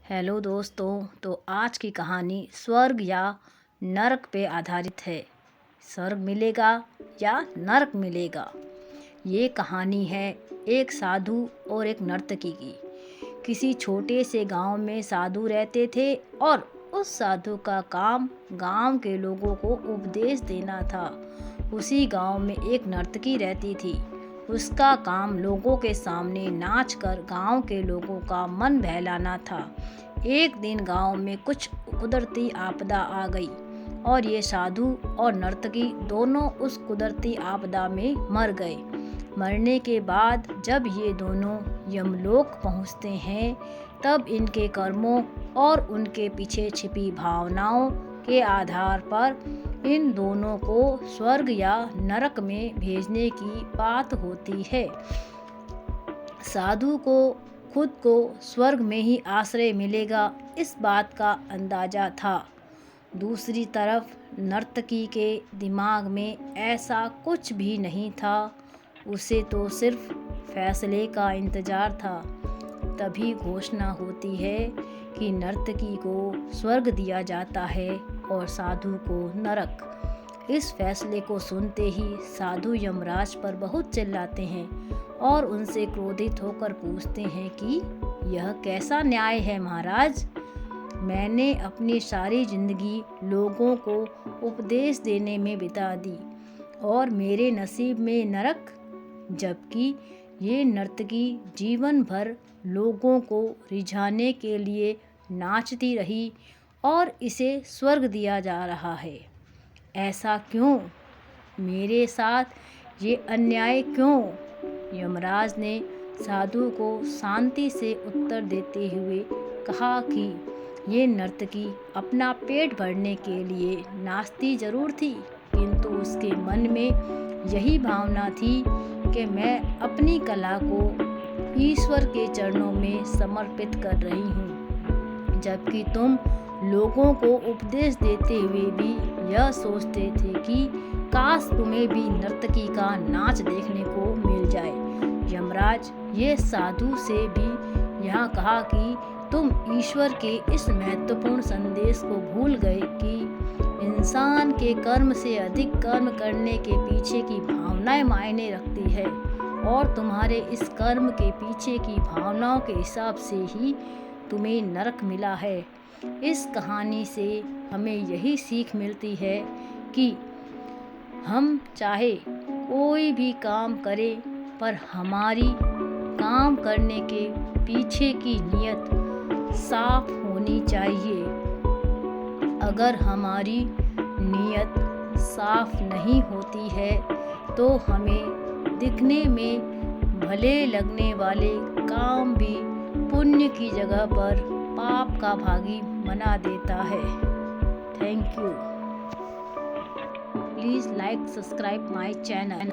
Hello दोस्तों। तो आज की कहानी स्वर्ग या नरक पे आधारित है। स्वर्ग मिलेगा या नरक मिलेगा। ये कहानी है एक साधु और एक नर्तकी की। किसी छोटे से गांव में साधु रहते थे और उस साधु का काम गांव के लोगों को उपदेश देना था। उसी गांव में एक नर्तकी रहती थी। उसका काम लोगों के सामने नाचकर गांव के लोगों का मन बहलाना था। एक दिन गांव में कुछ कुदरती आपदा आ गई और ये साधु और नर्तकी दोनों उस कुदरती आपदा में मर गए। मरने के बाद जब ये दोनों यमलोक पहुंचते हैं तब इनके कर्मों और उनके पीछे छिपी भावनाओं के आधार पर इन दोनों को स्वर्ग या नरक में भेजने की बात होती है। साधु को खुद को स्वर्ग में ही आश्रय मिलेगा, इस बात का अंदाजा था। दूसरी तरफ नर्तकी के दिमाग में ऐसा कुछ भी नहीं था। उसे तो सिर्फ फैसले का इंतजार था। तभी घोषणा होती है कि नर्तकी को स्वर्ग दिया जाता है और साधु को नरक। इस फैसले को सुनते ही साधु यमराज पर बहुत चिल्लाते हैं और उनसे क्रोधित होकर पूछते हैं कि यह कैसा न्याय है महाराज। मैंने अपनी सारी जिंदगी लोगों को उपदेश देने में बिता दी और मेरे नसीब में नरक, जबकि ये नर्तकी जीवन भर लोगों को रिझाने के लिए नाचती रही और इसे स्वर्ग दिया जा रहा है। ऐसा क्यों? मेरे साथ ये अन्याय क्यों? यमराज ने साधु को शांति से उत्तर देते हुए कहा कि ये नर्तकी अपना पेट भरने के लिए नाचती जरूर थी, किंतु उसके मन में यही भावना थी कि मैं अपनी कला को ईश्वर के चरणों में समर्पित कर रही हूँ, जबकि तुम लोगों को उपदेश देते हुए भी यह सोचते थे कि काश तुम्हें भी नर्तकी का नाच देखने को मिल जाए। यमराज ये साधु से भी यह कहा कि तुम ईश्वर के इस महत्वपूर्ण संदेश को भूल गए कि इंसान के कर्म से अधिक कर्म करने के पीछे की भावनाएं मायने रखती है और तुम्हारे इस कर्म के पीछे की भावनाओं के हिसाब से ही तुम्हें नरक मिला है। इस कहानी से हमें यही सीख मिलती है कि हम चाहे कोई भी काम करें, पर हमारी काम करने के पीछे की नीयत साफ होनी चाहिए। अगर हमारी नीयत साफ नहीं होती है तो हमें दिखने में भले लगने वाले काम भी पुण्य की जगह पर पाप का भागी बना देता है। Thank you. Please like subscribe my channel.